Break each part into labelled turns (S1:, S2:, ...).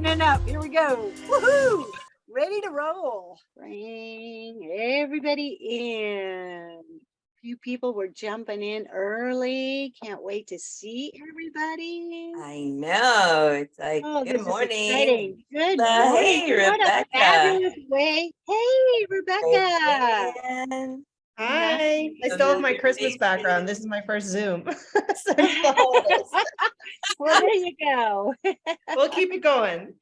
S1: opening up. Here we go. Woohoo! Ready to roll. Bring everybody in. Few people were jumping in early. Can't wait to see everybody.
S2: I know. It's like,
S1: Oh,
S2: good
S1: this
S2: morning.
S1: is exciting. Good morning.
S2: Hey,
S1: What a
S2: Rebecca.
S1: fabulous way. Hey, Rebecca.
S2: Roseanne.
S3: Hi. I still have my Christmas background. This is my first Zoom. So it's the holidays.
S1: Well, there you go.
S3: We'll keep it going.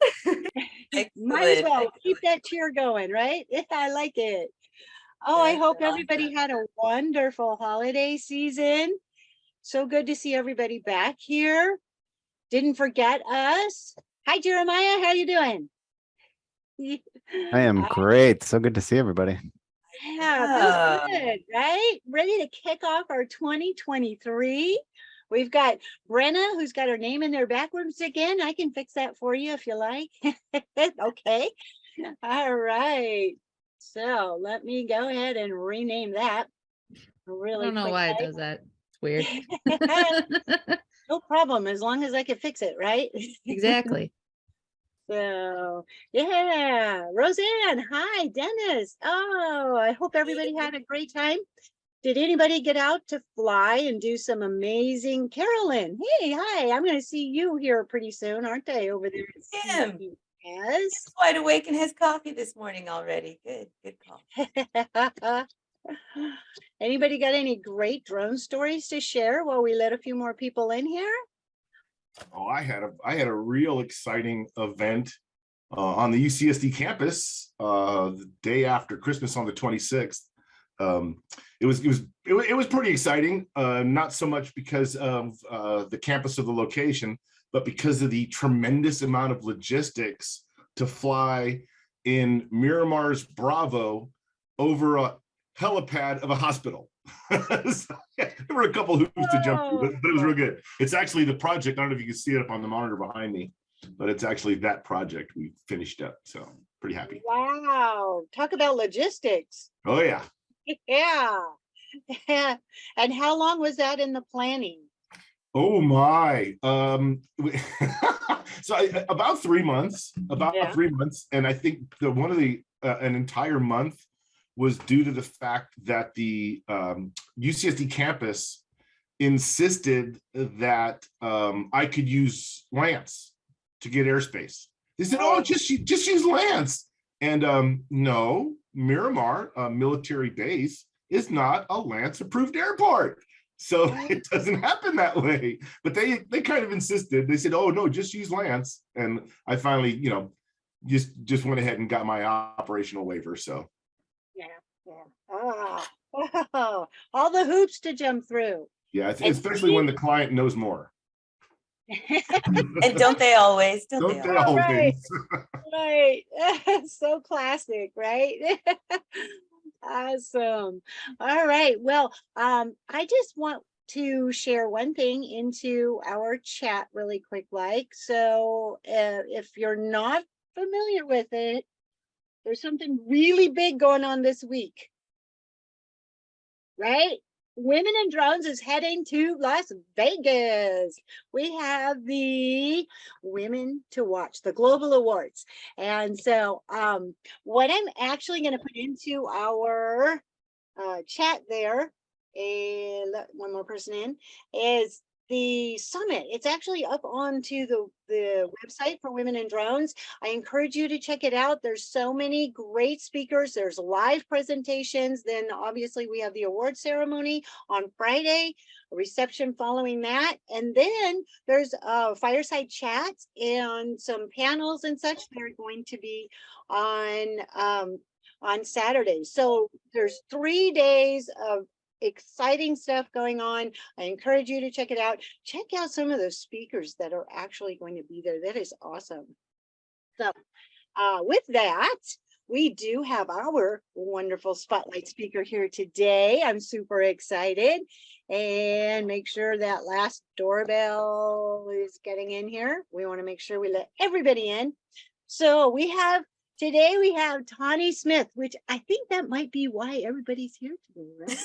S1: Might as well keep that cheer going, right? I like it. Oh, I hope everybody had a wonderful holiday season. So good to see everybody back here. Didn't forget us. Hi, Jeremiah. How you doing?
S4: I am great. So good to see everybody.
S1: Yeah, feels good, right? Ready to kick off our 2023. We've got Brenna, who's got her name in there backwards again. I can fix that for you if you like. Okay. All right. So let me go ahead and rename that. Really,
S5: I don't know why it does that. It's weird.
S1: No problem, as long as I can fix it, right?
S5: Exactly.
S1: So yeah, Roseanne, hi, Dennis. Oh, I hope everybody had a great time. Did anybody get out to fly and do some amazing? Carolyn, hey, hi. I'm going to see you here pretty soon, aren't they, over there?
S2: Him.
S1: Yes.
S2: He's wide awake and has coffee this morning already. Good call.
S1: Anybody got any great drone stories to share while we let a few more people in here?
S6: Oh, I had a real exciting event on the UCSD campus the day after Christmas on the 26th. It was pretty exciting, not so much because of the campus of the location, but because of the tremendous amount of logistics to fly in Miramar's Bravo over a helipad of a hospital. So, yeah, there were a couple hoops to jump through, but it was real good. It's actually the project. I don't know if you can see it up on the monitor behind me, but it's actually that project we finished up. So pretty happy.
S1: Wow. Talk about logistics.
S6: Oh, yeah.
S1: Yeah. And how long was that in the planning?
S6: Oh my. So about 3 months, and I think one of the an entire month was due to the fact that the UCSD campus insisted that I could use Lance to get airspace. They said, "Oh, just use Lance." And no, Miramar military base is not a Lance approved airport. So it doesn't happen that way. But they kind of insisted. They said, "Oh no, just use Lance." And I finally, just went ahead and got my operational waiver. So
S1: yeah. Oh, all the hoops to jump through.
S6: Yeah, especially when the client knows more.
S2: And don't they always?
S6: Don't they always?
S1: Right. So classic, right? Awesome. All right. Well, I just want to share one thing into our chat really quick, so if you're not familiar with it, there's something really big going on this week, right? Women in Drones is heading to Las Vegas. We have the Women to Watch, the Global Awards. And so what I'm actually going to put into our chat there, and let one more person in, is the summit. It's actually up onto the website for Women in Drones. I encourage you to check it out. There's so many great speakers. There's live presentations. Then obviously we have the award ceremony on Friday, a reception following that. And then there's fireside chats and some panels and such that are going to be on Saturday. So there's 3 days of exciting stuff going on. I encourage you to check it out. Check out some of those speakers that are actually going to be there. That is awesome. So with that, we do have our wonderful spotlight speaker here today. I'm super excited. And make sure that last doorbell is getting in here. We want to make sure we let everybody in. So today we have Tonie Smith, which I think that might be why everybody's here today, right?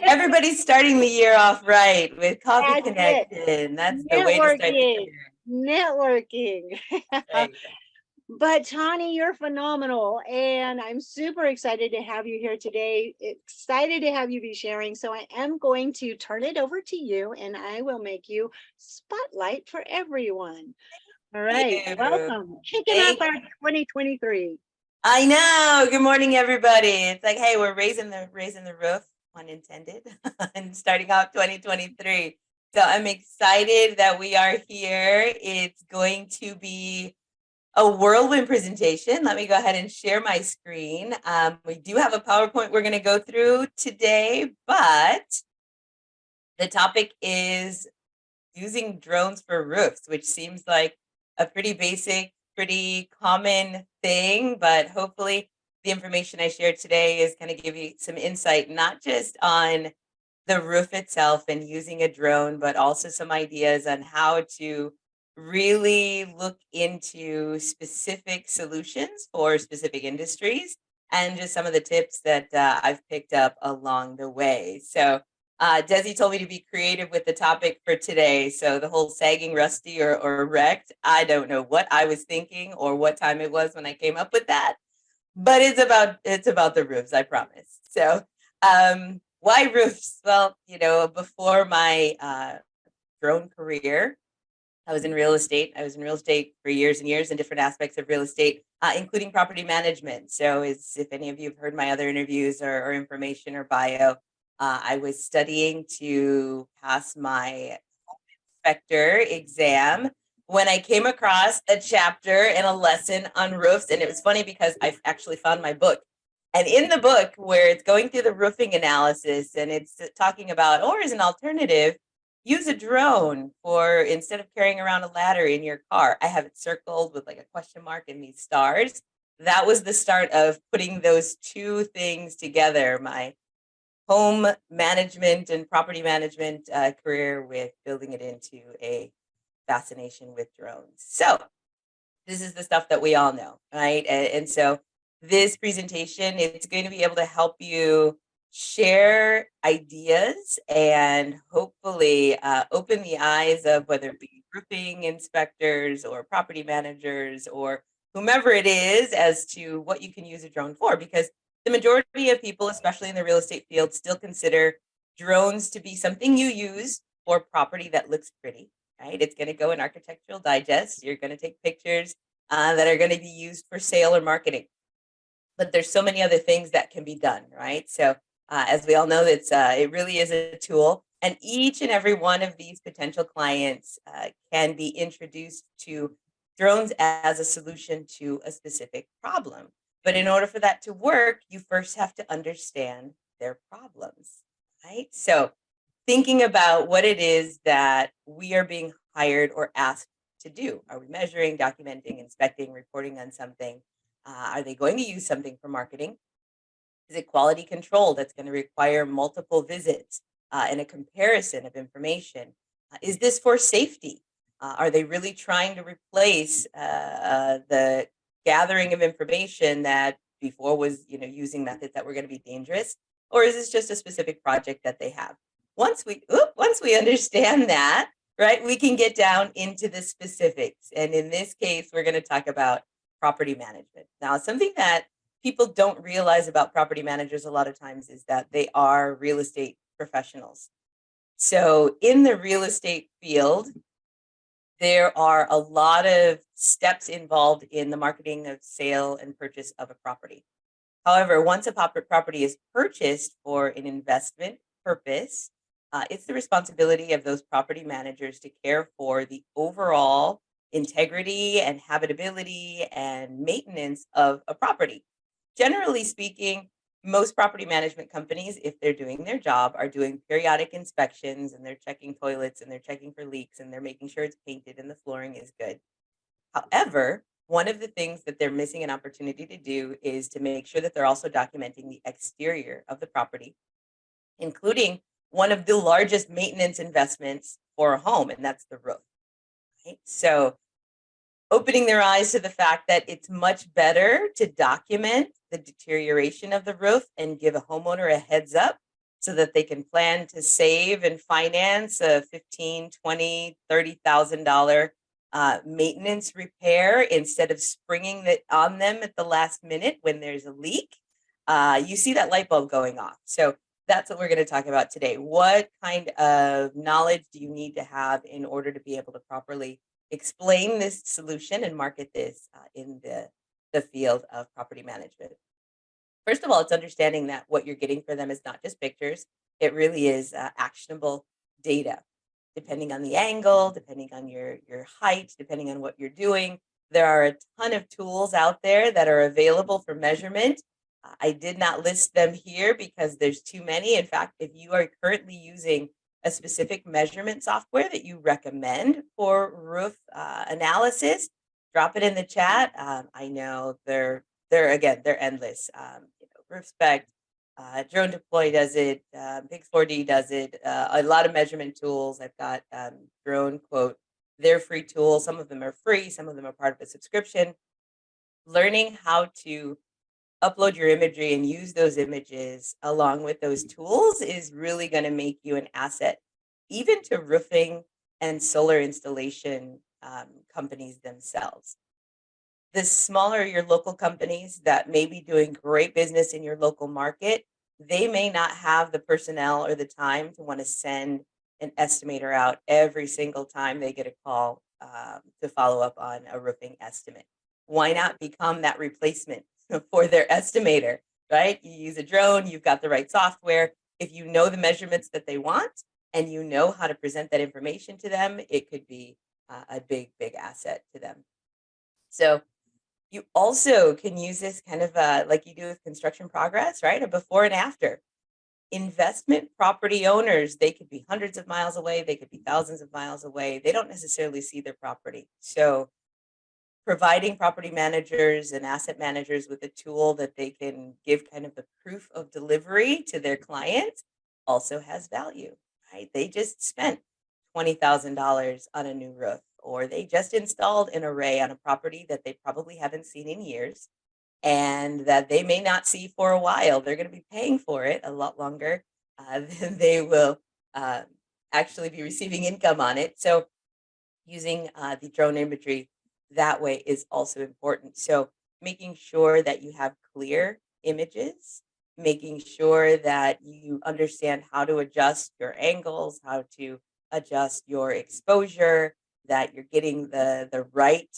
S2: Everybody's starting the year off right with Coffee
S1: That's
S2: Connection. That's the way to start the year.
S1: networking.
S2: Right.
S1: But Tawny, you're phenomenal. And I'm super excited to have you here today. Excited to have you be sharing. So I am going to turn it over to you and I will make you spotlight for everyone. All right.
S2: You.
S1: Welcome. Kicking off
S2: Thank
S1: our 2023.
S2: I know. Good morning, everybody. It's like, hey, we're raising the roof, pun intended, and starting off 2023. So I'm excited that we are here. It's going to be a whirlwind presentation. Let me go ahead and share my screen. We do have a PowerPoint we're going to go through today, but the topic is using drones for roofs, which seems like a pretty basic, pretty common thing, but hopefully the information I shared today is going to give you some insight, not just on the roof itself and using a drone, but also some ideas on how to really look into specific solutions for specific industries and just some of the tips that I've picked up along the way. So Desi told me to be creative with the topic for today. So the whole sagging, rusty, or wrecked, I don't know what I was thinking or what time it was when I came up with that, but it's about the roofs, I promise. So why roofs? Well, before my drone career, I was in real estate. I was in real estate for years and years in different aspects of real estate, including property management. So, if any of you have heard my other interviews or information or bio, I was studying to pass my home inspector exam when I came across a chapter and a lesson on roofs. And it was funny because I actually found my book. And in the book, where it's going through the roofing analysis and it's talking about, or as an alternative, use a drone for instead of carrying around a ladder in your car. I have it circled with like a question mark and these stars. That was the start of putting those two things together, my home management and property management career with building it into a fascination with drones. So this is the stuff that we all know, right? And so this presentation, it's going to be able to help you share ideas and hopefully open the eyes of whether it be roofing inspectors or property managers or whomever it is as to what you can use a drone for, because the majority of people, especially in the real estate field, still consider drones to be something you use for property that looks pretty, right? It's going to go in Architectural Digest. You're going to take pictures that are going to be used for sale or marketing. But there's so many other things that can be done, right? So as we all know, it really is a tool. And each and every one of these potential clients can be introduced to drones as a solution to a specific problem. But in order for that to work, you first have to understand their problems, right? So thinking about what it is that we are being hired or asked to do. Are we measuring, documenting, inspecting, reporting on something? Are they going to use something for marketing? Is it quality control that's going to require multiple visits and a comparison of information? Is this for safety? Are they really trying to replace the gathering of information that before was, using methods that were going to be dangerous? Or is this just a specific project that they have? Once we understand that, right, we can get down into the specifics. And in this case, we're going to talk about property management. Now, something that people don't realize about property managers a lot of times is that they are real estate professionals. So in the real estate field, there are a lot of steps involved in the marketing of sale and purchase of a property. However, once a property is purchased for an investment purpose, it's the responsibility of those property managers to care for the overall integrity and habitability and maintenance of a property. Generally speaking, most property management companies, if they're doing their job, are doing periodic inspections and they're checking toilets and they're checking for leaks and they're making sure it's painted and the flooring is good. However, one of the things that they're missing an opportunity to do is to make sure that they're also documenting the exterior of the property, including one of the largest maintenance investments for a home, and that's the roof. Right? So opening their eyes to the fact that it's much better to document the deterioration of the roof and give a homeowner a heads up so that they can plan to save and finance a $15,000, $20,000, $30,000 maintenance repair instead of springing it on them at the last minute when there's a leak, you see that light bulb going off. So that's what we're going to talk about today. What kind of knowledge do you need to have in order to be able to properly explain this solution and market this in the field of property management? First of all, it's understanding that what you're getting for them is not just pictures. It really is actionable data. Depending on the angle, depending on your height, depending on what you're doing, there are a ton of tools out there that are available for measurement. I did not list them here because there's too many. In fact, if you are currently using a specific measurement software that you recommend for roof analysis, drop it in the chat. I know they're endless. Respect, Drone Deploy does it, Pix 4D does it, a lot of measurement tools. I've got Drone Quote, they're free tools. Some of them are free, some of them are part of a subscription. Learning how to upload your imagery and use those images along with those tools is really going to make you an asset, even to roofing and solar installation companies themselves. The smaller your local companies that may be doing great business in your local market, they may not have the personnel or the time to want to send an estimator out every single time they get a call to follow up on a roofing estimate. Why not become that replacement for their estimator, right? You use a drone, you've got the right software. If you know the measurements that they want and you know how to present that information to them, it could be a big, big asset to them. So you also can use this kind of like you do with construction progress, right? A before and after. Investment property owners, they could be hundreds of miles away, they could be thousands of miles away. They don't necessarily see their property. So providing property managers and asset managers with a tool that they can give kind of the proof of delivery to their clients also has value, right? They just spent $20,000 on a new roof, or they just installed an array on a property that they probably haven't seen in years and that they may not see for a while. They're going to be paying for it a lot longer than they will actually be receiving income on it. So using the drone imagery that way is also important. So making sure that you have clear images, making sure that you understand how to adjust your angles, how to adjust your exposure, that you're getting the right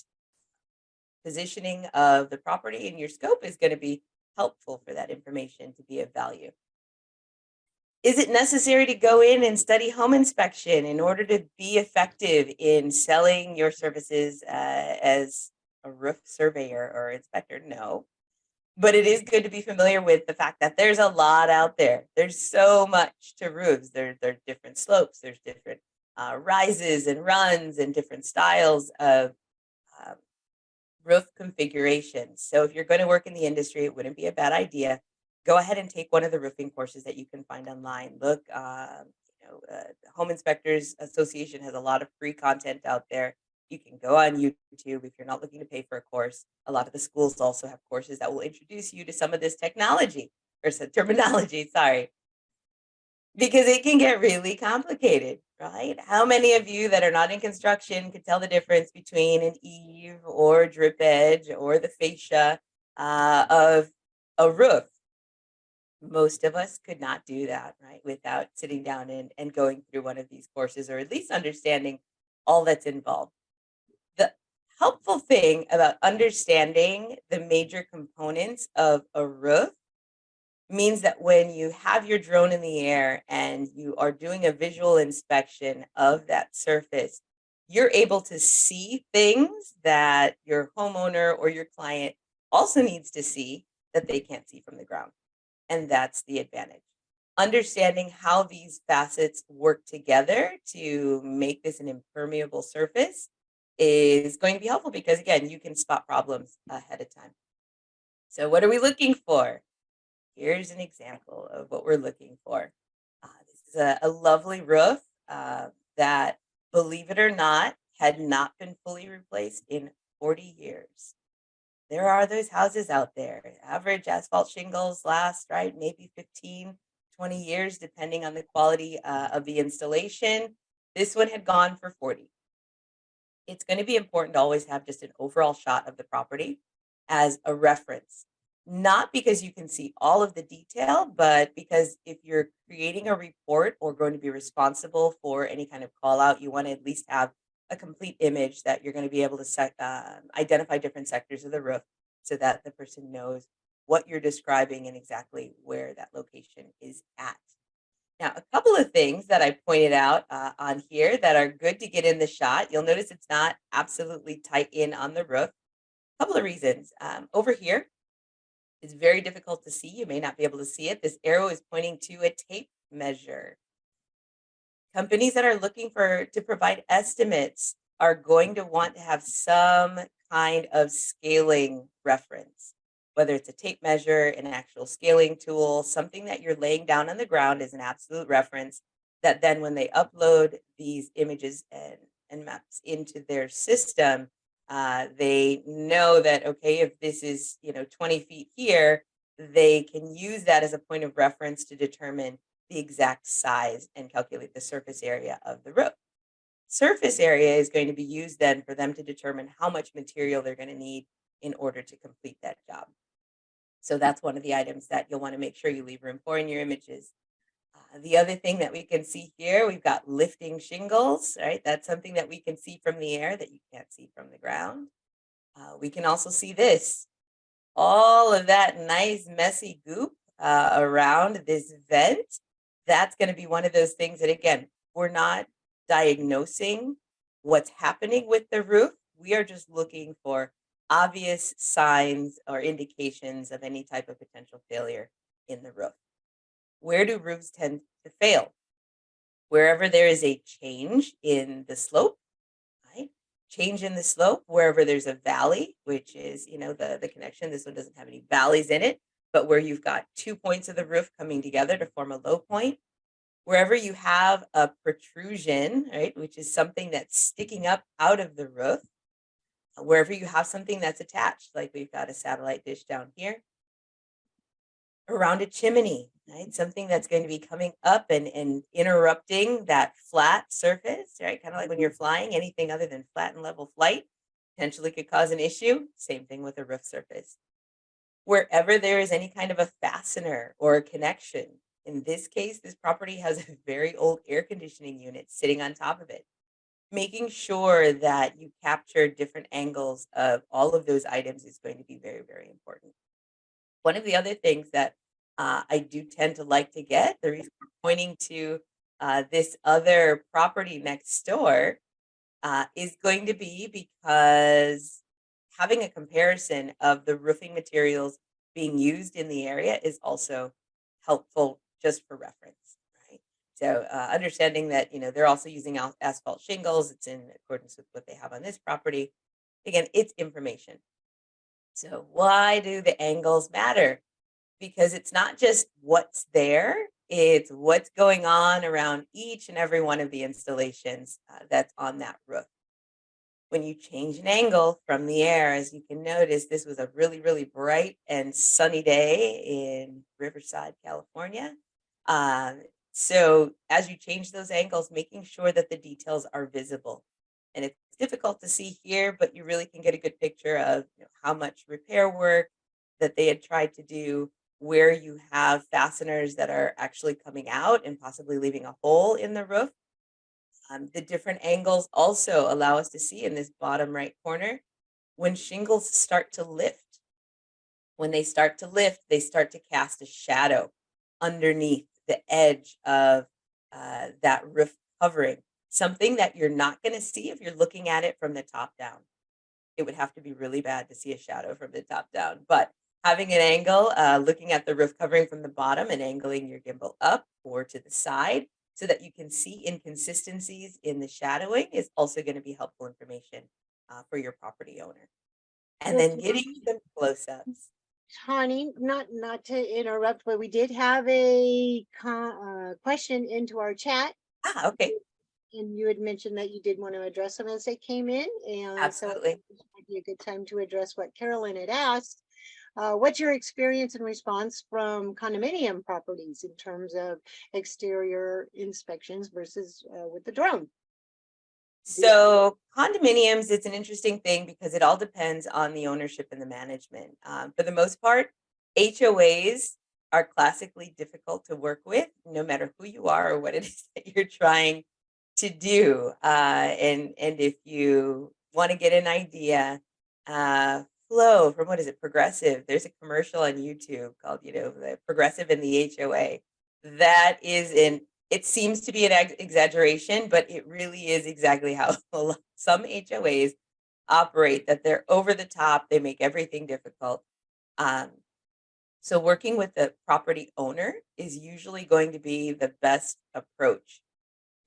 S2: positioning of the property in your scope is going to be helpful for that information to be of value. Is it necessary to go in and study home inspection in order to be effective in selling your services as a roof surveyor or inspector? No. But it is good to be familiar with the fact that there's a lot out there. There's so much to roofs. There are different slopes. There's different rises and runs and different styles of roof configurations. So if you're going to work in the industry, it wouldn't be a bad idea. Go ahead and take one of the roofing courses that you can find online. Look, the Home Inspectors Association has a lot of free content out there. You can go on YouTube if you're not looking to pay for a course. A lot of the schools also have courses that will introduce you to some of this technology or some terminology, sorry, because it can get really complicated, right? How many of you that are not in construction could tell the difference between an eave or drip edge or the fascia of a roof? Most of us could not do that, right, without sitting down and going through one of these courses, or at least understanding all that's involved. The helpful thing about understanding the major components of a roof means that when you have your drone in the air and you are doing a visual inspection of that surface, you're able to see things that your homeowner or your client also needs to see that they can't see from the ground. And that's the advantage. Understanding how these facets work together to make this an impermeable surface is going to be helpful because, again, you can spot problems ahead of time. So what are we looking for? Here's an example of what we're looking for. This is a lovely roof that, believe it or not, had not been fully replaced in 40 years. There are those houses out there. Average asphalt shingles last, right, maybe 15, 20 years, depending on the quality of the installation. This one had gone for 40. it's going to be important to always have just an overall shot of the property as a reference. Not because you can see all of the detail, but because if you're creating a report or going to be responsible for any kind of call out, you want to at least have a complete image that you're going to be able to identify different sectors of the roof so that the person knows what you're describing and exactly where that location is at. Now, a couple of things that I pointed out on here that are good to get in the shot. You'll notice it's not absolutely tight in on the roof. A couple of reasons. Over here, it's very difficult to see. You may not be able to see it. This arrow is pointing to a tape measure. Companies that are looking to provide estimates are going to want to have some kind of scaling reference, whether it's a tape measure, an actual scaling tool, something that you're laying down on the ground as an absolute reference that then when they upload these images and maps into their system, they know that, okay, if this is 20 feet here, they can use that as a point of reference to determine the exact size and calculate the surface area of the roof. Surface area is going to be used then for them to determine how much material they're going to need in order to complete that job. So that's one of the items that you'll want to make sure you leave room for in your images. The other thing that we can see here, we've got lifting shingles, right? That's something that we can see from the air that you can't see from the ground. We can also see this, all of that nice messy goop around this vent. That's going to be one of those things that, again, we're not diagnosing what's happening with the roof. We are just looking for obvious signs or indications of any type of potential failure in the roof. Where do roofs tend to fail? Wherever there is a change in the slope, right? Change in the slope, wherever there's a valley, which is, the connection. This one doesn't have any valleys in it, but where you've got 2 points of the roof coming together to form a low point. Wherever you have a protrusion, right, which is something that's sticking up out of the roof. Wherever you have something that's attached, like we've got a satellite dish down here. Around a chimney, right? Something that's going to be coming up and interrupting that flat surface, right? Kind of like when you're flying, anything other than flat and level flight potentially could cause an issue. Same thing with a roof surface. Wherever there is any kind of a fastener or a connection, in this case, this property has a very old air conditioning unit sitting on top of it. Making sure that you capture different angles of all of those items is going to be very, very important. One of the other things that I do tend to like to get, the reason we're pointing to this other property next door is going to be because having a comparison of the roofing materials being used in the area is also helpful just for reference, right? So understanding that, they're also using asphalt shingles, it's in accordance with what they have on this property. Again, it's information. So why do the angles matter? Because it's not just what's there, it's what's going on around each and every one of the installations that's on that roof. When you change an angle from the air, as you can notice, this was a really, really bright and sunny day in Riverside, California. So as you change those angles, making sure that the details are visible. And it's difficult to see here, but you really can get a good picture of how much repair work that they had tried to do, where you have fasteners that are actually coming out and possibly leaving a hole in the roof. The different angles also allow us to see in this bottom right corner when shingles start to lift. When they start to lift, they start to cast a shadow underneath the edge of that roof covering, something that you're not going to see if you're looking at it from the top down. It would have to be really bad to see a shadow from the top down, but having an angle, looking at the roof covering from the bottom and angling your gimbal up or to the side so that you can see inconsistencies in the shadowing is also going to be helpful information for your property owner. And then getting some close-ups.
S1: Tonie, not to interrupt, but we did have a question into our chat.
S2: Okay.
S1: And you had mentioned that you did want to address them as they came in. And
S2: Absolutely.
S1: So this might be a good time to address what Carolyn had asked. What's your experience and response from condominium properties in terms of exterior inspections versus with the drone?
S2: So condominiums, it's an interesting thing because it all depends on the ownership and the management. For the most part, HOAs are classically difficult to work with, no matter who you are or what it is that you're trying to do. And if you want to get an idea, Flow from what is it, Progressive? There's a commercial on YouTube called, the Progressive and the HOA. That is it seems to be an exaggeration, but it really is exactly how some HOAs operate, that they're over the top, they make everything difficult. So working with the property owner is usually going to be the best approach.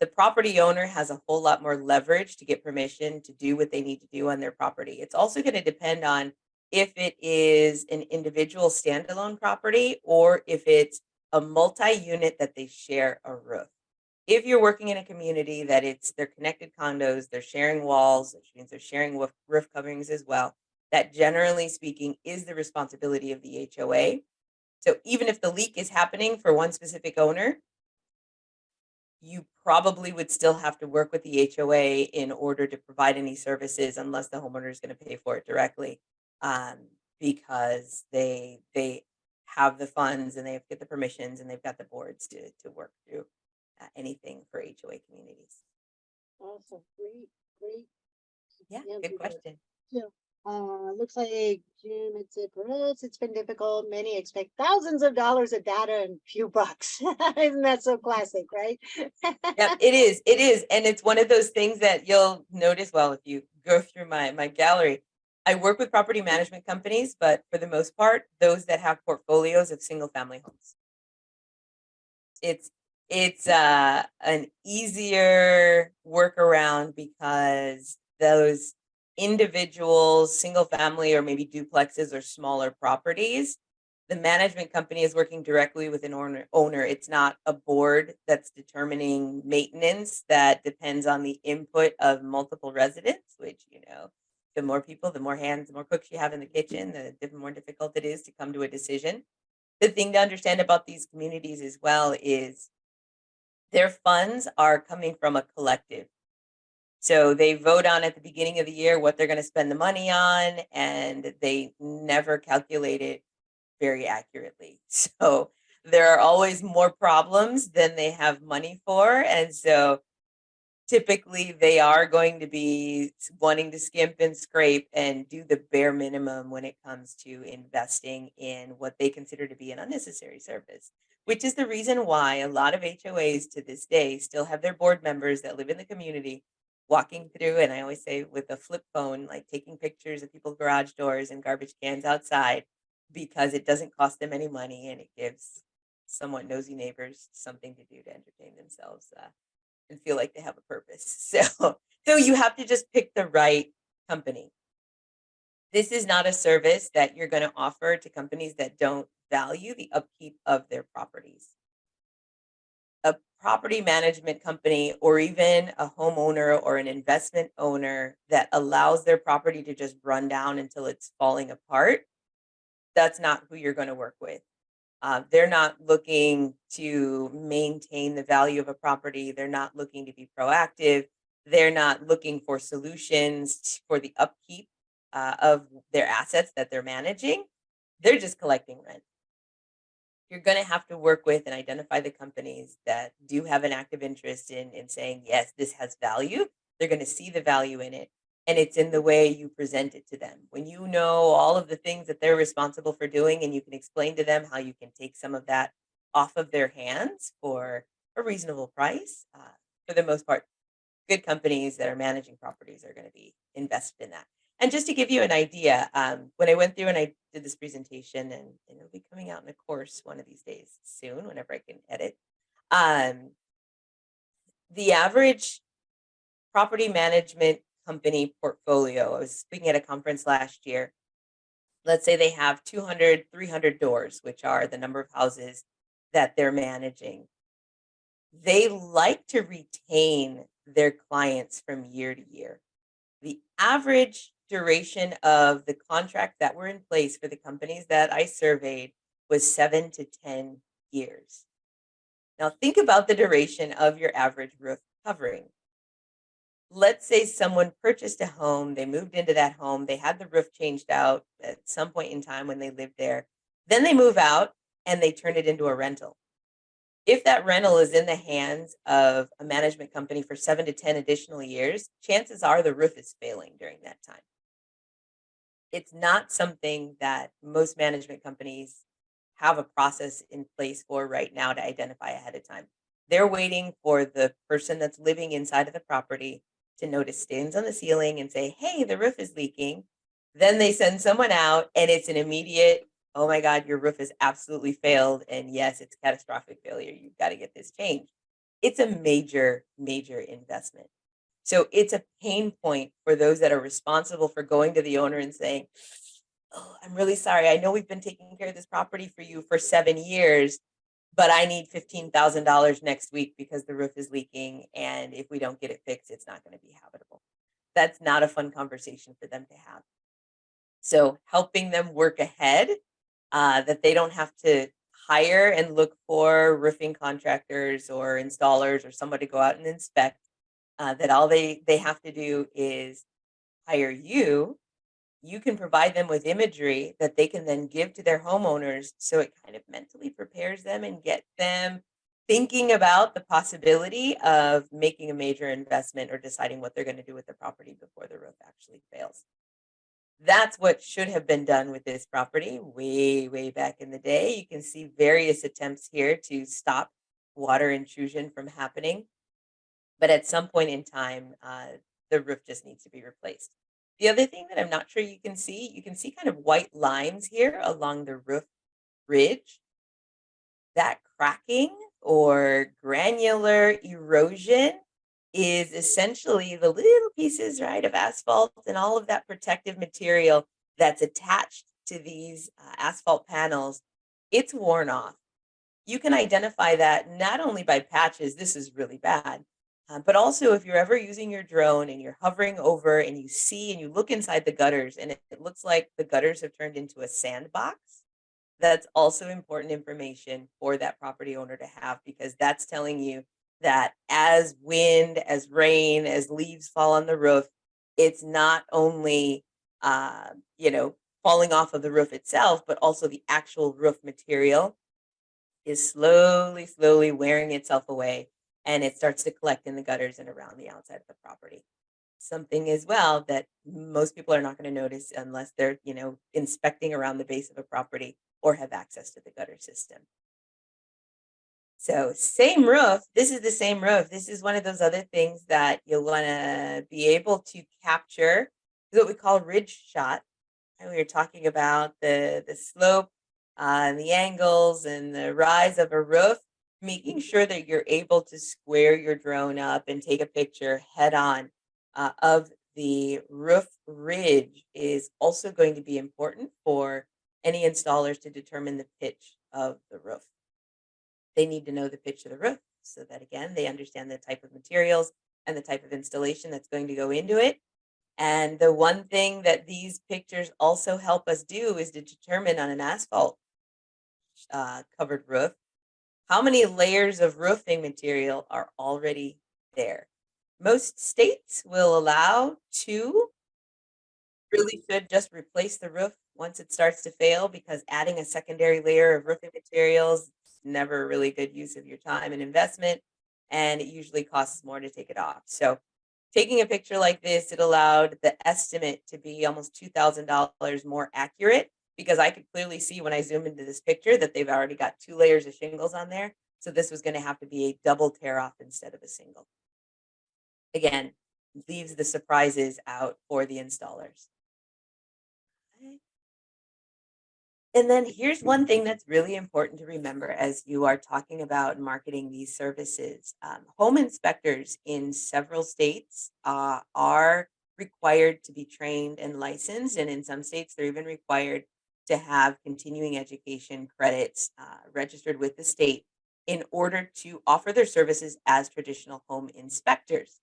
S2: The property owner has a whole lot more leverage to get permission to do what they need to do on their property. It's also going to depend on if it is an individual standalone property or if it's a multi-unit that they share a roof. If you're working in a community that they're connected condos, they're sharing walls, which means they're sharing roof coverings as well, that generally speaking is the responsibility of the HOA. So even if the leak is happening for one specific owner, you probably would still have to work with the HOA in order to provide any services unless the homeowner is going to pay for it directly, because they have the funds and they have to get the permissions and they've got the boards to work through anything for HOA communities.
S1: Awesome, great.
S2: Yeah,
S1: answer
S2: good
S1: there.
S2: question.
S1: Looks like Jim had said for us, it's been difficult. Many expect thousands of dollars of data and few bucks. Isn't that so classic, right?
S2: Yep, it is. It is. And it's one of those things that you'll notice, well, if you go through my gallery, I work with property management companies, but for the most part, those that have portfolios of single family homes. It's an easier workaround because those individuals, single family or maybe duplexes or smaller properties, the management company is working directly with an owner. It's not a board that's determining maintenance that depends on the input of multiple residents, which, the more people, the more hands, the more cooks you have in the kitchen, the more difficult it is to come to a decision. The thing to understand about these communities as well is their funds are coming from a collective. So they vote on at the beginning of the year what they're going to spend the money on, and they never calculate it very accurately. So there are always more problems than they have money for. And so typically they are going to be wanting to skimp and scrape and do the bare minimum when it comes to investing in what they consider to be an unnecessary service, which is the reason why a lot of HOAs to this day still have their board members that live in the community walking through, and I always say with a flip phone, like taking pictures of people's garage doors and garbage cans outside, because it doesn't cost them any money and it gives somewhat nosy neighbors something to do to entertain themselves and feel like they have a purpose. So you have to just pick the right company. This is not a service that you're going to offer to companies that don't value the upkeep of their properties. A property management company or even a homeowner or an investment owner that allows their property to just run down until it's falling apart, that's not who you're going to work with. They're not looking to maintain the value of a property. They're not looking to be proactive. They're not looking for solutions for the upkeep of their assets that they're managing. They're just collecting rent. You're going to have to work with and identify the companies that do have an active interest in saying, yes, this has value. They're going to see the value in it. And it's in the way you present it to them. When you know all of the things that they're responsible for doing and you can explain to them how you can take some of that off of their hands for a reasonable price, for the most part, good companies that are managing properties are going to be invested in that. And just to give you an idea, when I went through and I did this presentation, and it'll be coming out in a course one of these days soon, whenever I can edit, the average property management company portfolio, I was speaking at a conference last year, let's say they have 200, 300 doors, which are the number of houses that they're managing. They like to retain their clients from year to year. The average duration of the contract that were in place for the companies that I surveyed was 7 to 10 years. Now think about the duration of your average roof covering. let's say someone purchased a home, they moved into that home, they had the roof changed out at some point in time when they lived there, then they move out and they turn it into a rental. If that rental is in the hands of a management company for 7 to 10 additional years, chances are the roof is failing during that time. It's not something that most management companies have a process in place for right now to identify ahead of time. They're waiting for the person that's living inside of the property to notice stains on the ceiling and say, hey, the roof is leaking. Then they send someone out and it's an immediate, oh my God, your roof has absolutely failed. And yes, it's catastrophic failure. You've got to get this changed. It's a major, major investment. So it's a pain point for those that are responsible for going to the owner and saying, oh, I'm really sorry. I know we've been taking care of this property for you for 7 years, but I need $15,000 next week because the roof is leaking. And if we don't get it fixed, it's not going to be habitable. That's not a fun conversation for them to have. So helping them work ahead, that they don't have to hire and look for roofing contractors or installers or somebody to go out and inspect, that all they have to do is hire you. You can provide them with imagery that they can then give to their homeowners, so it kind of mentally prepares them and get them thinking about the possibility of making a major investment or deciding what they're going to do with the property before the roof actually fails. That's what should have been done with this property way, way back in the day. You can see various attempts here to stop water intrusion from happening. But at some point in time, the roof just needs to be replaced. The other thing that I'm not sure you can see kind of white lines here along the roof ridge. That cracking or granular erosion is essentially the little pieces, right, of asphalt and all of that protective material that's attached to these asphalt panels. It's worn off. You can identify that not only by patches, this is really bad, but also if you're ever using your drone and you're hovering over and you see and you look inside the gutters and it looks like the gutters have turned into a sandbox, that's also important information for that property owner to have, because that's telling you that as wind, as rain, as leaves fall on the roof, it's not only, falling off of the roof itself, but also the actual roof material is slowly, slowly wearing itself away, and it starts to collect in the gutters and around the outside of the property. Something as well that most people are not going to notice unless they're, inspecting around the base of a property or have access to the gutter system. So same roof, this is the same roof. This is one of those other things that you'll want to be able to capture, what we call ridge shot. And we were talking about the slope, and the angles and the rise of a roof, making sure that you're able to square your drone up and take a picture head on of the roof ridge is also going to be important for any installers to determine the pitch of the roof. They need to know the pitch of the roof so that, again, they understand the type of materials and the type of installation that's going to go into it. And the one thing that these pictures also help us do is to determine on an asphalt covered roof, how many layers of roofing material are already there. Most states will allow 2. Really should just replace the roof once it starts to fail, because adding a secondary layer of roofing materials is never a really good use of your time and investment, and it usually costs more to take it off. So taking a picture like this, it allowed the estimate to be almost $2,000 more accurate, because I could clearly see when I zoom into this picture that they've already got 2 layers of shingles on there. So this was going to have to be a double tear off instead of a single. Again, leaves the surprises out for the installers. And then here's one thing that's really important to remember as you are talking about marketing these services. Home inspectors in several states are required to be trained and licensed, and in some states they're even required to have continuing education credits registered with the state in order to offer their services as traditional home inspectors.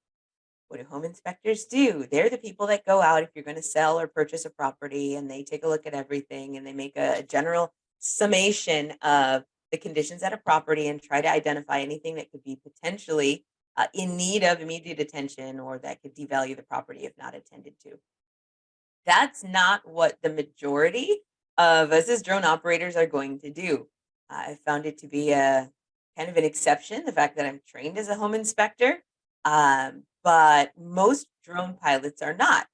S2: What do home inspectors do? They're the people that go out if you're going to sell or purchase a property, and they take a look at everything and they make a general summation of the conditions at a property and try to identify anything that could be potentially in need of immediate attention or that could devalue the property if not attended to. That's not what the majority of us as drone operators are going to do. I found it to be a kind of an exception, the fact that I'm trained as a home inspector, but most drone pilots are not.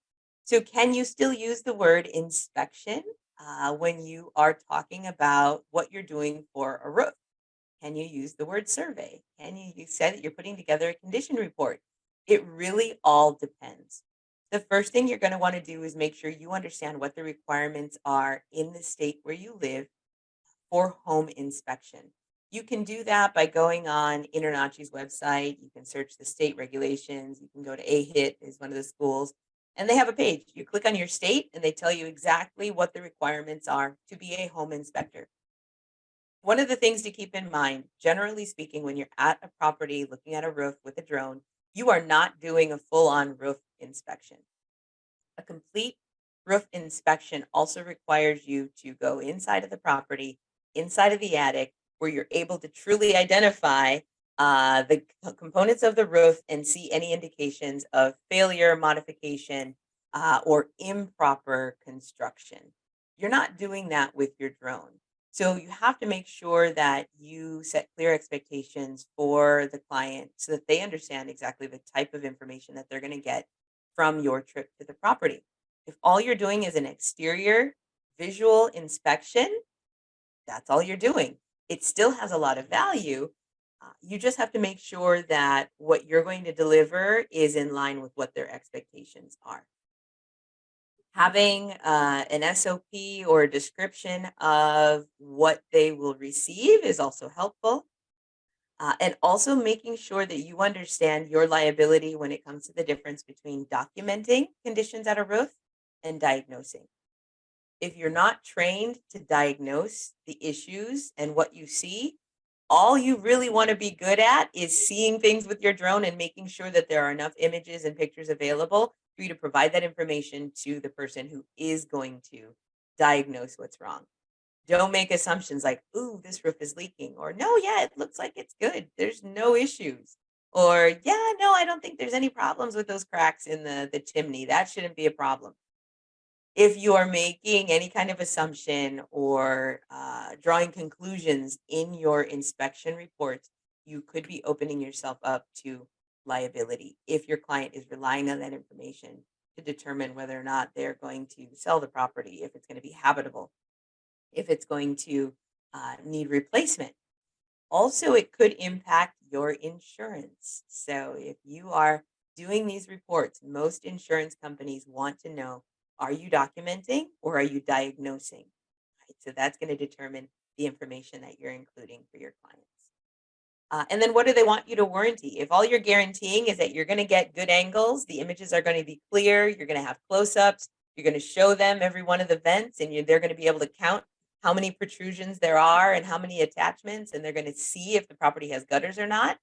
S2: So can you still use the word inspection when you are talking about what you're doing for a roof? Can you use the word survey? Can you say that you're putting together a condition report? It really all depends. The first thing you're going to want to do is make sure you understand what the requirements are in the state where you live for home inspection. You can do that by going on InterNACHI's website. You can search the state regulations. You can go to AHIT is one of the schools, and they have a page. You click on your state and they tell you exactly what the requirements are to be a home inspector. One of the things to keep in mind, generally speaking, when you're at a property looking at a roof with a drone, you are not doing a full-on roof inspection. A complete roof inspection also requires you to go inside of the property, inside of the attic, where you're able to truly identify the components of the roof and see any indications of failure, modification, or improper construction. You're not doing that with your drone. So you have to make sure that you set clear expectations for the client so that they understand exactly the type of information that they're going to get from your trip to the property. If all you're doing is an exterior visual inspection, that's all you're doing. It still has a lot of value. You just have to make sure that what you're going to deliver is in line with what their expectations are. Having an SOP or a description of what they will receive is also helpful. And also making sure that you understand your liability when it comes to the difference between documenting conditions at a roof and diagnosing. If you're not trained to diagnose the issues and what you see, all you really want to be good at is seeing things with your drone and making sure that there are enough images and pictures available for you to provide that information to the person who is going to diagnose what's wrong. Don't make assumptions like, ooh, this roof is leaking, or no, yeah, it looks like it's good. There's no issues. Or yeah, no, I don't think there's any problems with those cracks in the chimney. That shouldn't be a problem. If you are making any kind of assumption or drawing conclusions in your inspection report, you could be opening yourself up to liability if your client is relying on that information to determine whether or not they're going to sell the property, if it's going to be habitable, if it's going to need replacement. Also, it could impact your insurance. So if you are doing these reports, most insurance companies want to know, are you documenting or are you diagnosing? Right? So that's going to determine the information that you're including for your clients. And then what do they want you to warranty? If all you're guaranteeing is that you're going to get good angles, the images are going to be clear, you're going to have close-ups, you're going to show them every one of the vents, and they're going to be able to count how many protrusions there are and how many attachments, and they're going to see if the property has gutters or not.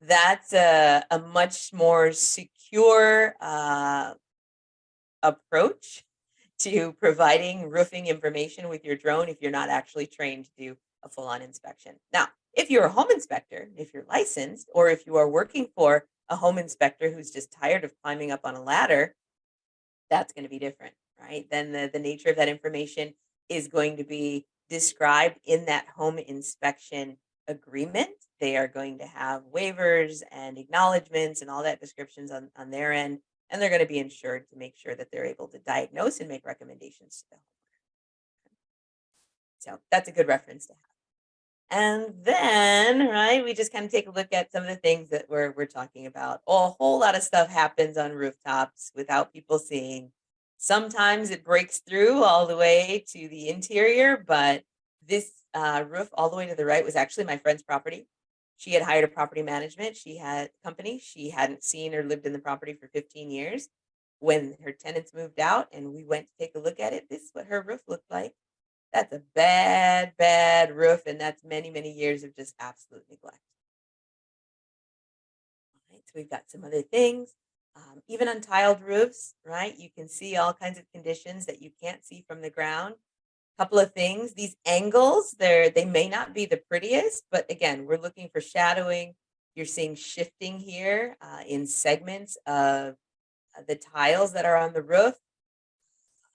S2: That's a much more secure approach to providing roofing information with your drone if you're not actually trained to do a full-on inspection. Now, if you're a home inspector, if you're licensed, or if you are working for a home inspector who's just tired of climbing up on a ladder, that's going to be different, right? Then the nature of that information is going to be described in that home inspection agreement. They are going to have waivers and acknowledgments and all that descriptions on their end, and they're going to be insured to make sure that they're able to diagnose and make recommendations to the homeowner. So that's a good reference to have. And then, right, we just kind of take a look at some of the things that we're talking about. A whole lot of stuff happens on rooftops without people seeing. Sometimes it breaks through all the way to the interior, but this roof all the way to the right was actually my friend's property. She had hired a property management. She had a company. She hadn't seen or lived in the property for 15 years. When her tenants moved out and we went to take a look at it, this is what her roof looked like. That's a bad, bad roof, and that's many, many years of just absolute neglect. All right, so we've got some other things. Even on tiled roofs, right? You can see all kinds of conditions that you can't see from the ground. Couple of things. These angles, they may not be the prettiest, but again, we're looking for shadowing, You're seeing shifting here in segments of the tiles that are on the roof.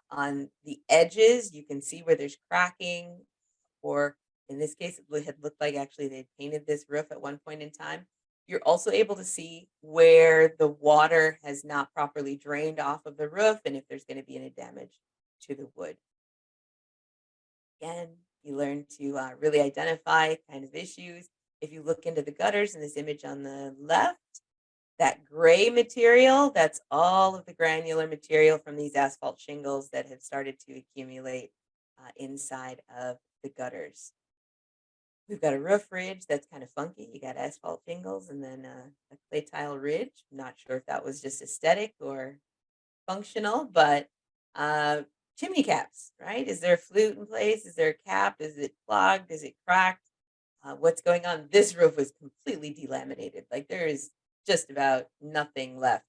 S2: On the edges, you can see where there's cracking, or in this case, it had looked like actually they painted this roof at one point in time. You're also able to see where the water has not properly drained off of the roof and if there's going to be any damage to the wood. Again, you learn to really identify kind of issues. If you look into the gutters in this image on the left, that gray material, that's all of the granular material from these asphalt shingles that have started to accumulate inside of the gutters. We've got a roof ridge that's kind of funky. You got asphalt shingles and then a clay tile ridge. I'm not sure if that was just aesthetic or functional, but chimney caps, right? Is there a flute in place? Is there a cap? Is it clogged? Is it cracked? What's going on? This roof was completely delaminated. Like there is just about nothing left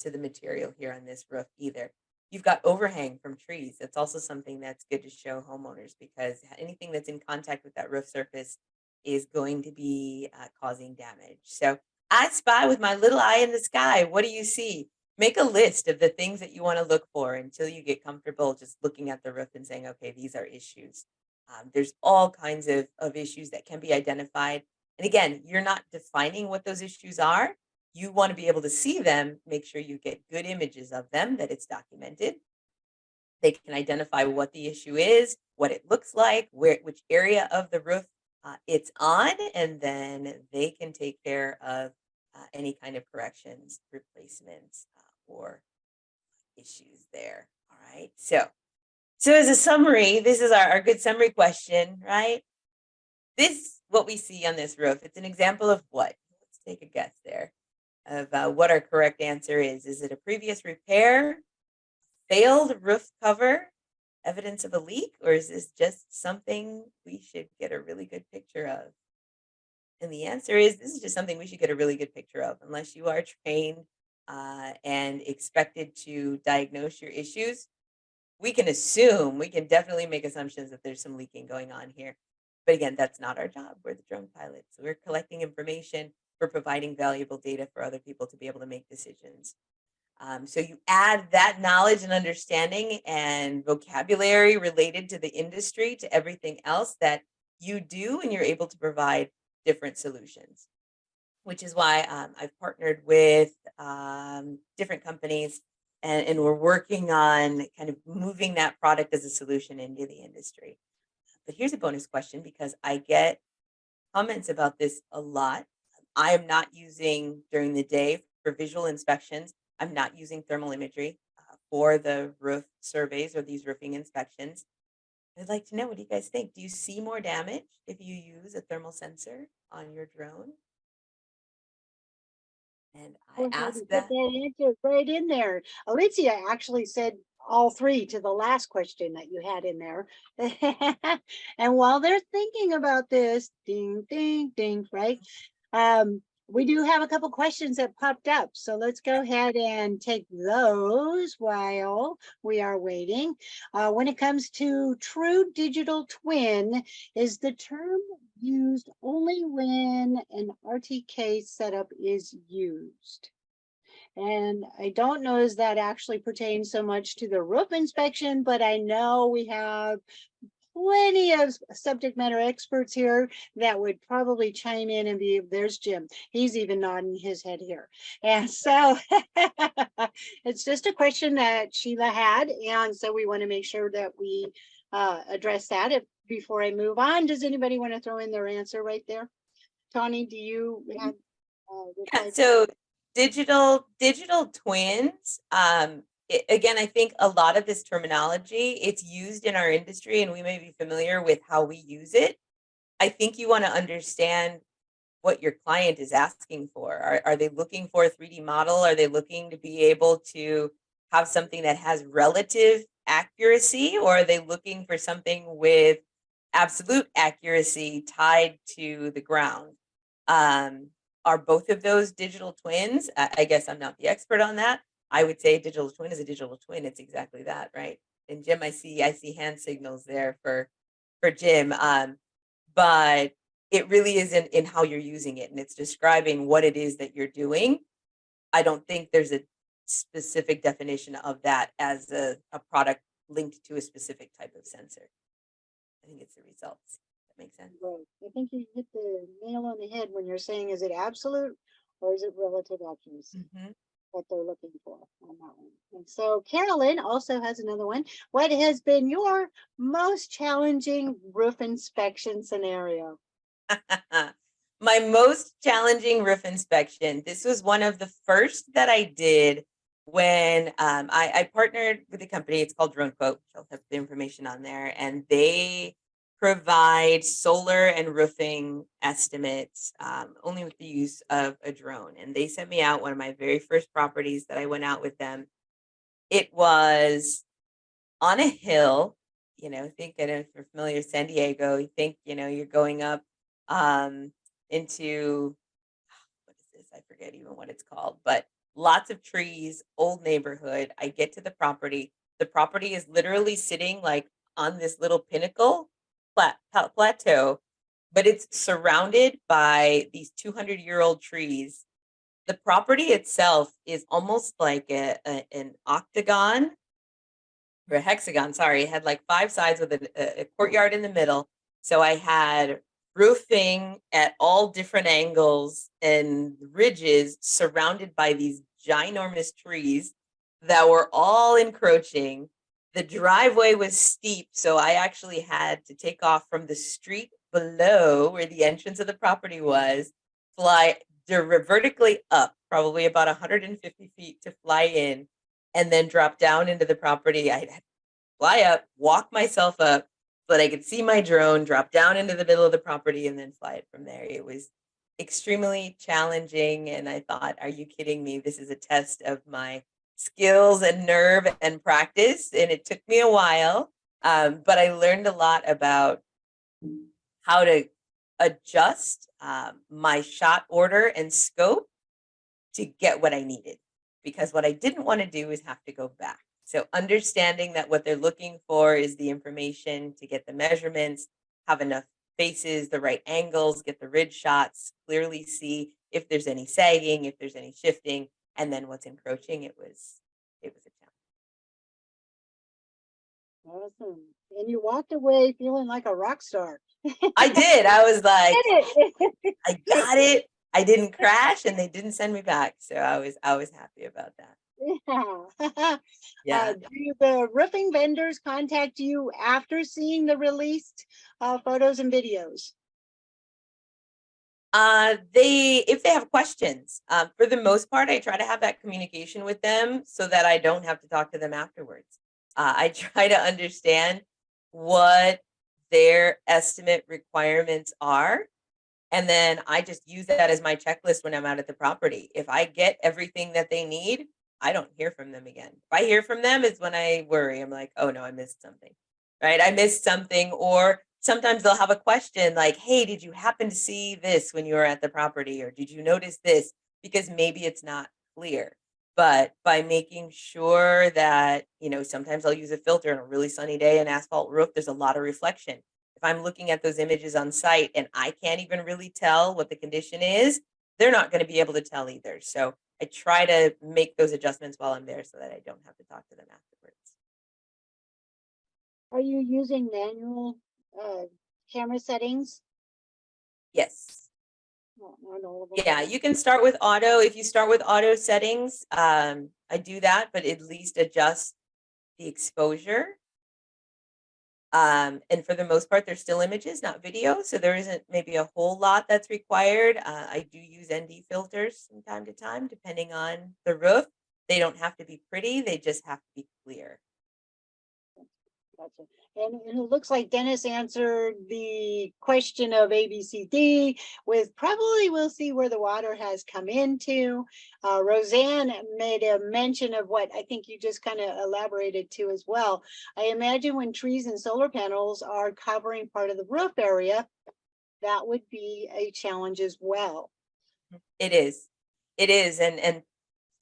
S2: to the material here on this roof either. You've got overhang from trees. That's also something that's good to show homeowners because anything that's in contact with that roof surface is going to be causing damage. So I spy with my little eye in the sky. What do you see? Make a list of the things that you want to look for until you get comfortable just looking at the roof and saying, okay, these are issues. There's all kinds of issues that can be identified. And again, you're not defining what those issues are. You want to be able to see them, make sure you get good images of them, that it's documented. They can identify what the issue is, what it looks like, which area of the roof it's on, and then they can take care of any kind of corrections, replacements, or issues there. All right. So as a summary, this is our good summary question, right? This, what we see on this roof, it's an example of what? Let's take a guess there of what our correct answer is. Is it a previous repair, failed roof cover, evidence of a leak, or is this just something we should get a really good picture of? And the answer is this is just something we should get a really good picture of. Unless you are trained and expected to diagnose your issues, we can assume, we can definitely make assumptions that there's some leaking going on here. But again, that's not our job. We're the drone pilots. We're collecting information. We're providing valuable data for other people to be able to make decisions. So you add that knowledge and understanding and vocabulary related to the industry to everything else that you do, and you're able to provide different solutions, which is why I've partnered with different companies and we're working on kind of moving that product as a solution into the industry. But here's a bonus question because I get comments about this a lot. I am not using during the day for visual inspections. I'm not using thermal imagery for the roof surveys or these roofing inspections. I'd like to know, what do you guys think? Do you see more damage if you use a thermal sensor on your drone? And I
S1: Go ahead
S2: asked
S1: and put
S2: that.
S1: that answer right in there. Alicia actually said all three to the last question that you had in there. And while they're thinking about this, ding, ding, ding, right? We do have a couple questions that popped up. So let's go ahead and take those while we are waiting. When it comes to true digital twin, is the term used only when an RTK setup is used? And I don't know if that actually pertains so much to the roof inspection, but I know we have plenty of subject matter experts here that would probably chime in and be, there's Jim. He's even nodding his head here. And so it's just a question that Sheila had. And so we want to make sure that we address that. Before I move on, does anybody want to throw in their answer right there? Tonie, do you have
S2: Yeah, so digital twins, again, I think a lot of this terminology, it's used in our industry and we may be familiar with how we use it. I think you want to understand what your client is asking for. Are they looking for a 3D model? Are they looking to be able to have something that has relative accuracy, or are they looking for something with absolute accuracy tied to the ground? Are both of those digital twins? I guess I'm not the expert on that. I would say a digital twin is a digital twin. It's exactly that, right? And Jim, I see hand signals there for Jim. But it really is in how you're using it, and it's describing what it is that you're doing. I don't think there's a specific definition of that as a product linked to a specific type of sensor. I think it's the results. That makes sense.
S1: Right. I think you hit the nail on the head when you're saying, is it absolute or is it relative accuracy
S2: Mhm.
S1: that they're looking for on that one? And so Carolyn also has another one. What has been your most challenging roof inspection scenario?
S2: My most challenging roof inspection. This was one of the first that I did when I partnered with a company. It's called Drone Quote. I'll have the information on there, and they provide solar and roofing estimates only with the use of a drone. And they sent me out one of my very first properties that I went out with them. It was on a hill, think that if you're familiar with San Diego, you think, you're going up into, what is this? I forget even what it's called, but lots of trees, old neighborhood. I get to the property. The property is literally sitting like on this little pinnacle plateau, but it's surrounded by these 200-year-old trees. The property itself is almost like an octagon or a hexagon, sorry. It had like 5 sides with a courtyard in the middle. So I had roofing at all different angles and ridges surrounded by these ginormous trees that were all encroaching. The driveway was steep, so I actually had to take off from the street below where the entrance of the property was, fly vertically up, probably about 150 feet to fly in, and then drop down into the property. I'd fly up, walk myself up so that I could see my drone, drop down into the middle of the property, and then fly it from there. It was extremely challenging, and I thought, are you kidding me? This is a test of my skills and nerve and practice, and it took me a while, but I learned a lot about how to adjust my shot order and scope to get what I needed, because what I didn't want to do is have to go back. So understanding that what they're looking for is the information to get the measurements, have enough faces, the right angles, get the ridge shots, clearly see if there's any sagging, if there's any shifting, and then what's encroaching. It was a challenge.
S1: Awesome. And you walked away feeling like a rock star.
S2: I did. I was like,
S1: Did
S2: I got it. I didn't crash, and they didn't send me back. So I was happy about that.
S1: Yeah.
S2: Yeah.
S1: Do the roofing vendors contact you after seeing the released photos and videos?
S2: If they have questions, for the most part, I try to have that communication with them so that I don't have to talk to them afterwards. I try to understand what their estimate requirements are, and then I just use that as my checklist when I'm out at the property. If I get everything that they need, I don't hear from them again. If I hear from them, is when I worry. I'm like, oh no, I missed something, right? I missed something. Or sometimes they'll have a question like, hey, did you happen to see this when you were at the property? Or did you notice this? Because maybe it's not clear. But by making sure that, sometimes I'll use a filter on a really sunny day, an asphalt roof, there's a lot of reflection. If I'm looking at those images on site and I can't even really tell what the condition is, they're not going to be able to tell either. So I try to make those adjustments while I'm there so that I don't have to talk to them afterwards.
S1: Are you using manual camera settings?
S2: Yes.
S1: On all of them?
S2: Yeah, you can start with auto. If you start with auto settings, I do that, but at least adjust the exposure. And for the most part, they're still images, not video. So there isn't maybe a whole lot that's required. I do use ND filters from time to time, depending on the roof. They don't have to be pretty. They just have to be clear.
S1: Gotcha. And it looks like Dennis answered the question of ABCD with probably we'll see where the water has come into. Roseanne made a mention of what I think you just kind of elaborated to as well. I imagine when trees and solar panels are covering part of the roof area, that would be a challenge as well.
S2: It is. It is. And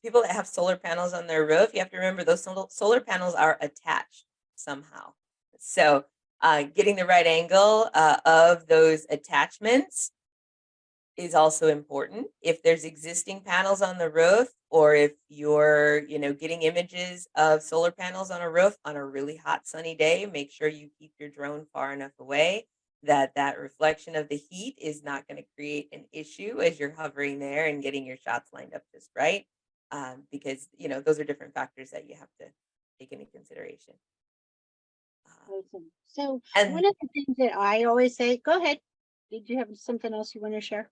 S2: people that have solar panels on their roof, you have to remember those solar panels are attached somehow. So Getting the right angle of those attachments is also important. If there's existing panels on the roof, or if you're, getting images of solar panels on a roof on a really hot sunny day, make sure you keep your drone far enough away that that reflection of the heat is not going to create an issue as you're hovering there and getting your shots lined up just right. Because, those are different factors that you have to take into consideration.
S1: Awesome. So
S2: And
S1: one of the things that I always say, go ahead. Did you have something else you want to share?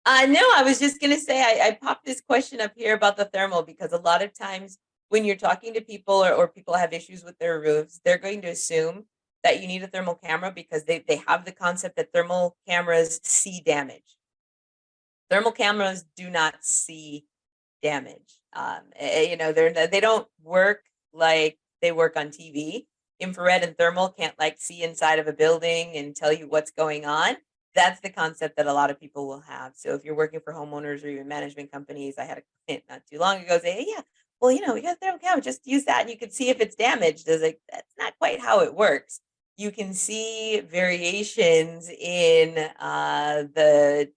S2: no, I was just going to say, I popped this question up here about the thermal because a lot of times when you're talking to people or people have issues with their roofs, they're going to assume that you need a thermal camera because they have the concept that thermal cameras see damage. Thermal cameras do not see damage. They don't work like they work on TV. Infrared and thermal can't like see inside of a building and tell you what's going on. That's the concept that a lot of people will have. So if you're working for homeowners or even management companies, I had a client not too long ago say, hey, yeah, well, we got a thermal camera, just use that and you can see if it's damaged. I was like, that's not quite how it works. You can see variations in the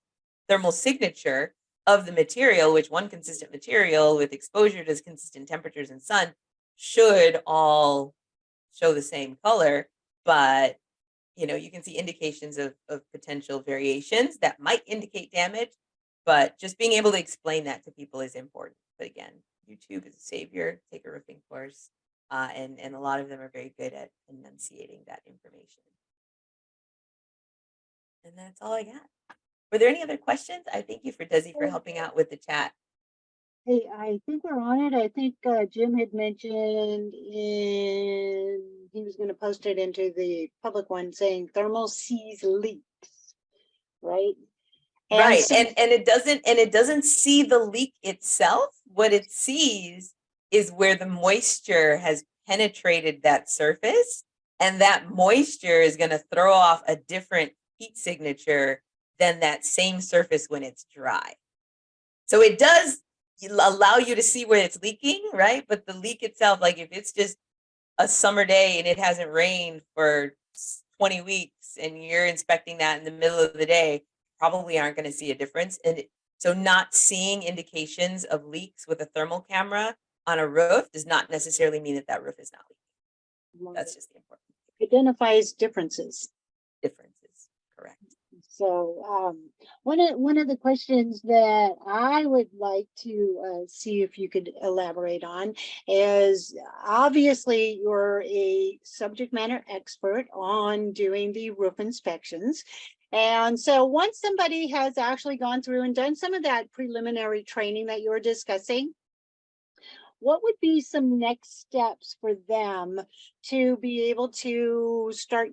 S2: thermal signature of the material, which one consistent material with exposure to consistent temperatures and sun should all show the same color, but you can see indications of potential variations that might indicate damage, but just being able to explain that to people is important. But again, YouTube is a savior. Take a roofing course, and a lot of them are very good at enunciating that information. And that's all I got. Were there any other questions? I thank you for Desi for helping out with the chat.
S1: Hey, I think we're on it. I think Jim had mentioned he was going to post it into the public one saying thermal sees leaks, right?
S2: Right.
S1: So,
S2: And it doesn't see the leak itself. What it sees is where the moisture has penetrated that surface, and that moisture is going to throw off a different heat signature than that same surface when it's dry. So it does allow you to see where it's leaking, right? But the leak itself, like if it's just a summer day and it hasn't rained for 20 weeks and you're inspecting that in the middle of the day, probably aren't going to see a difference. And so not seeing indications of leaks with a thermal camera on a roof does not necessarily mean that that roof is not leaking. That's just the important
S1: identifies differences.
S2: differences. Correct.
S1: So one of the questions that I would like to see if you could elaborate on is, obviously you're a subject matter expert on doing the roof inspections. And so once somebody has actually gone through and done some of that preliminary training that you're discussing, what would be some next steps for them to be able to start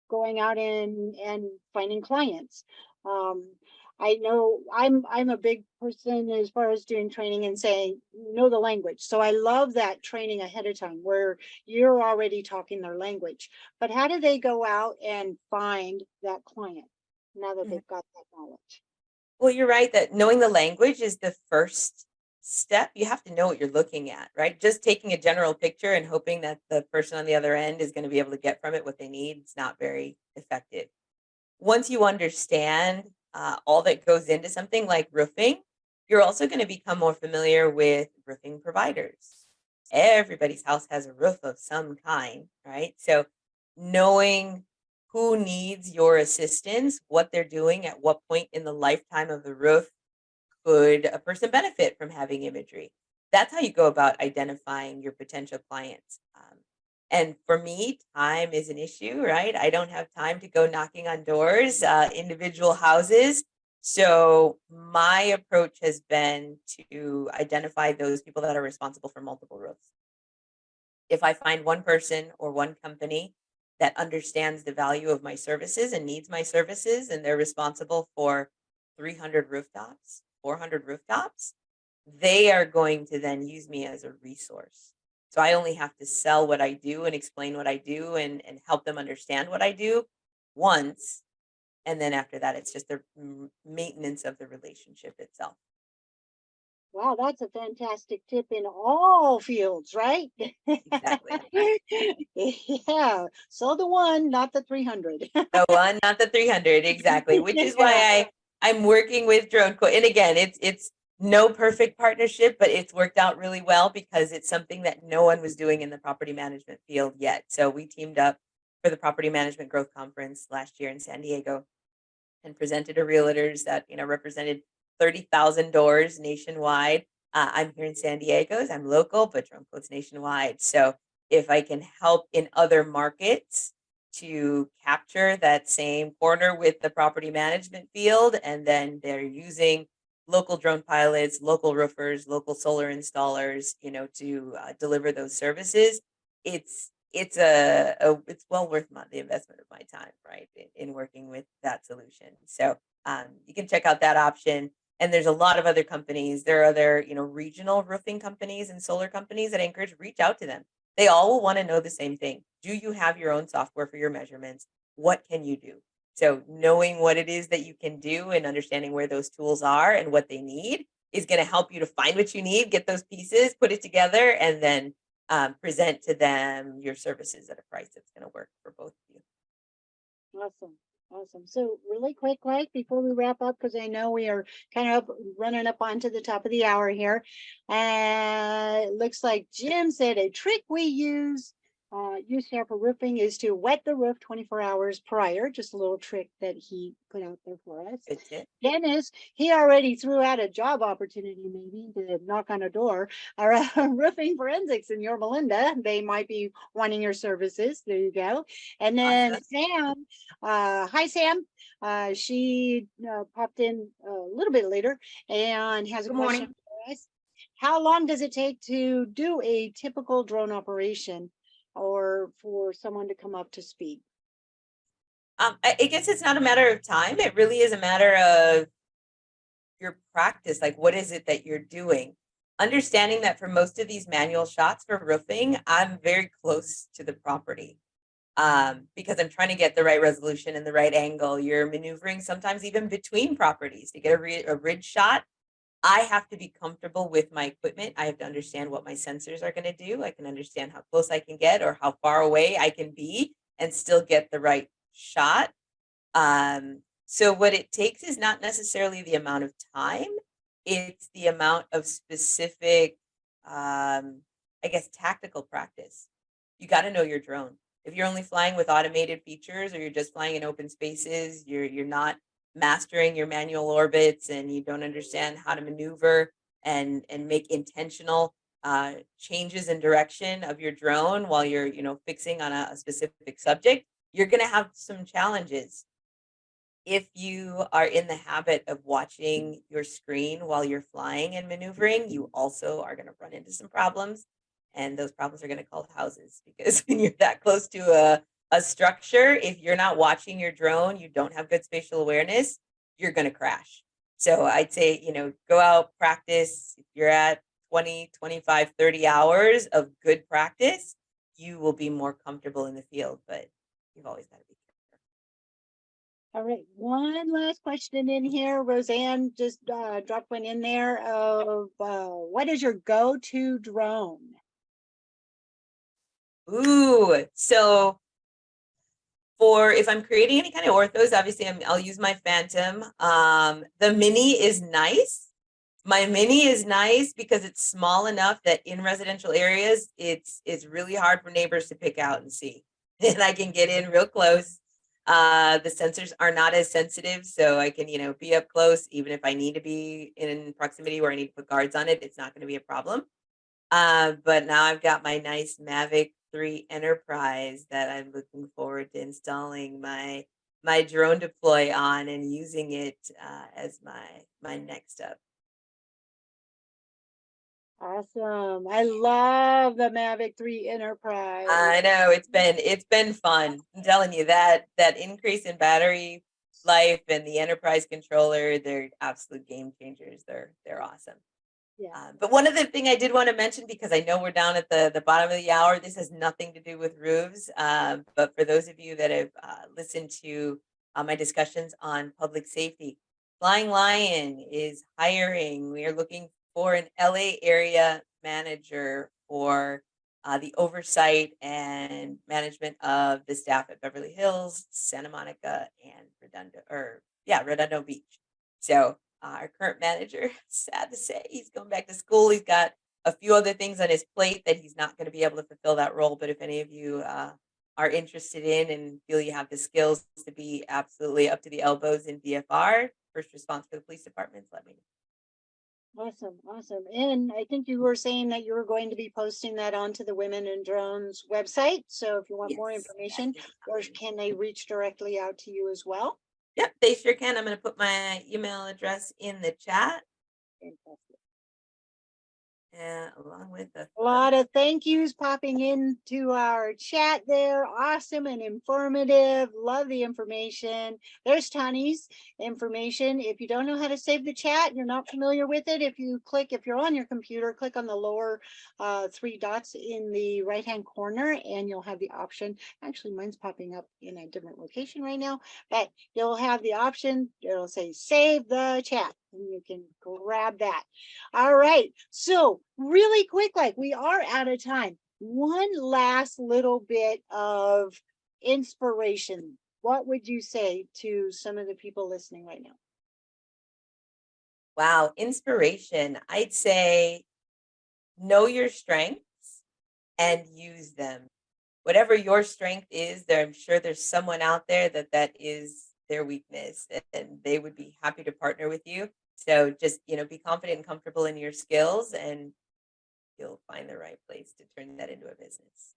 S1: going out and finding clients? I know I'm a big person as far as doing training and saying know the language. So I love that training ahead of time where you're already talking their language. But how do they go out and find that client now that they've got that knowledge?
S2: Well, you're right that knowing the language is the first step. You have to know what you're looking at, right? Just taking a general picture and hoping that the person on the other end is going to be able to get from it what they need, it's not very effective. Once you understand all that goes into something like roofing, you're also going to become more familiar with roofing providers. Everybody's house has a roof of some kind, right? So knowing who needs your assistance, what they're doing at what point in the lifetime of the roof could a person benefit from having imagery. That's how you go about identifying your potential clients. And for me, time is an issue, right? I don't have time to go knocking on doors, individual houses. So my approach has been to identify those people that are responsible for multiple roofs. If I find one person or one company that understands the value of my services and needs my services, and they're responsible for 300 rooftops, 400 rooftops, they are going to then use me as a resource. So I only have to sell what I do and explain what I do and help them understand what I do once. And then after that, it's just the maintenance of the relationship itself.
S1: Wow, that's a fantastic tip in all fields, right?
S2: Exactly.
S1: Yeah, so the one, not the 300.
S2: The one, not the 300, exactly. Which is why I'm working with Drone Co. And again, it's no perfect partnership, but it's worked out really well because it's something that no one was doing in the property management field yet. So we teamed up for the Property Management Growth Conference last year in San Diego and presented to realtors that represented 30,000 doors nationwide. I'm here in San Diego, I'm local, but Drone Co's nationwide. So if I can help in other markets to capture that same corner with the property management field, and then they're using local drone pilots, local roofers, local solar installers, to deliver those services, it's it's well worth the investment of my time, right, in working with that solution. So you can check out that option. And there's a lot of other companies. There are other, regional roofing companies and solar companies that I encourage, reach out to them. They all will want to know the same thing. Do you have your own software for your measurements? What can you do? So knowing what it is that you can do and understanding where those tools are and what they need is going to help you to find what you need, get those pieces, put it together, and then present to them your services at a price that's going to work for both of you.
S1: Awesome. Awesome. So really quick, before we wrap up, because I know we are kind of running up onto the top of the hour here. It looks like Jim said a trick we use here for roofing is to wet the roof 24 hours prior. Just a little trick that he put out there for us.
S2: Good tip.
S1: Dennis, he already threw out a job opportunity, maybe to knock on a door. Roofing forensics in Yorba Linda. They might be wanting your services. There you go. And then
S2: Awesome.
S1: Sam, hi Sam. She popped in a little bit later and has a
S3: Good
S1: question
S3: morning.
S1: for us. How long does it take to do a typical drone operation, or for someone to come up to speed?
S2: I guess it's not a matter of time. It really is a matter of your practice. Like, what is it that you're doing? Understanding that for most of these manual shots for roofing, I'm very close to the property because I'm trying to get the right resolution and the right angle. You're maneuvering sometimes even between properties to get a ridge shot. I have to be comfortable with my equipment. I have to understand what my sensors are going to do. I can understand how close I can get or how far away I can be and still get the right shot. So what it takes is not necessarily the amount of time, it's the amount of specific, I guess, tactical practice. You got to know your drone. If you're only flying with automated features or you're just flying in open spaces, you're not mastering your manual orbits and you don't understand how to maneuver and make intentional changes in direction of your drone while you're fixing on a specific subject, you're going to have some challenges. If you are in the habit of watching your screen while you're flying and maneuvering, you also are going to run into some problems. And those problems are going to call houses because when you're that close to a structure, if you're not watching your drone, you don't have good spatial awareness, you're going to crash. So I'd say, go out, practice. If you're at 20, 25, 30 hours of good practice, you will be more comfortable in the field, but you've always got to be.
S1: All right, one last question in here. Roseanne just dropped one in there of what is your go-to drone?
S2: Ooh, so for if I'm creating any kind of orthos, obviously I'll use my Phantom. The Mini is nice. My Mini is nice because it's small enough that in residential areas, it's really hard for neighbors to pick out and see. And I can get in real close. The sensors are not as sensitive, so I can, be up close, even if I need to be in proximity where I need to put guards on it, it's not going to be a problem. But now I've got my nice Mavic 3 Enterprise that I'm looking forward to installing my drone deploy on and using it as my next up.
S1: Awesome. I love the Mavic 3 Enterprise.
S2: I know it's been fun. I'm telling you that increase in battery life and the Enterprise controller, they're absolute game changers. They're awesome.
S1: Yeah.
S2: But one other thing I did want to mention, because I know we're down at the bottom of the hour, this has nothing to do with roofs. But for those of you that have listened to my discussions on public safety, Flying Lion is hiring. We are looking for an LA area manager for the oversight and management of the staff at Beverly Hills, Santa Monica, and Redondo Beach. So our current manager, sad to say, he's going back to school. He's got a few other things on his plate that he's not going to be able to fulfill that role. But if any of you are interested in and feel you have the skills to be absolutely up to the elbows in DFR, first response for the police departments, let me know.
S1: Awesome, awesome. And I think you were saying that you were going to be posting that onto the Women in Drones website. So if you want more
S2: Yes,
S1: information,
S2: that is
S1: or
S2: coming.
S1: can they reach directly out to you as well?
S2: Yep, they sure can. I'm going to put my email address in the chat,
S1: Fantastic.
S2: along with the
S1: A lot of thank yous popping into our chat there. Awesome and informative. Love the information. There's Tonie's information. If you don't know how to save the chat, you're not familiar with it, if you're on your computer, click on the lower 3 dots in the right-hand corner and you'll have the option. Actually, mine's popping up in a different location right now, but you'll have the option. It'll say save the chat and you can grab that. All right. So really quick, like we are out of time. One last little bit of inspiration. What would you say to some of the people listening right now?
S2: Wow, inspiration. I'd say know your strengths and use them. Whatever your strength is, I'm sure there's someone out there that is their weakness, and they would be happy to partner with you. So just, be confident and comfortable in your skills, and you'll find the right place to turn that into a business.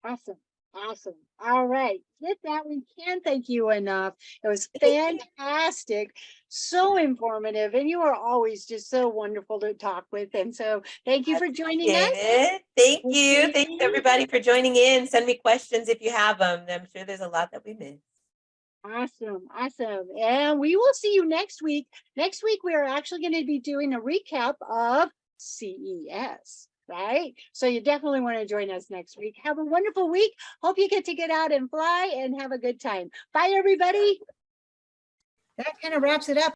S1: Awesome. Awesome. All right. With that, we can't thank you enough. It was fantastic, so informative, and you are always just so wonderful to talk with. And so thank you for joining us.
S2: It. Thank you. Thanks everybody for joining in. Send me questions if you have them. I'm sure there's a lot that we missed.
S1: Awesome. Awesome. And we will see you next week. Next week, we are actually going to be doing a recap of CES. Right? So you definitely want to join us next week. Have a wonderful week. Hope you get out and fly and have a good time. Bye, everybody. That kind of wraps it up.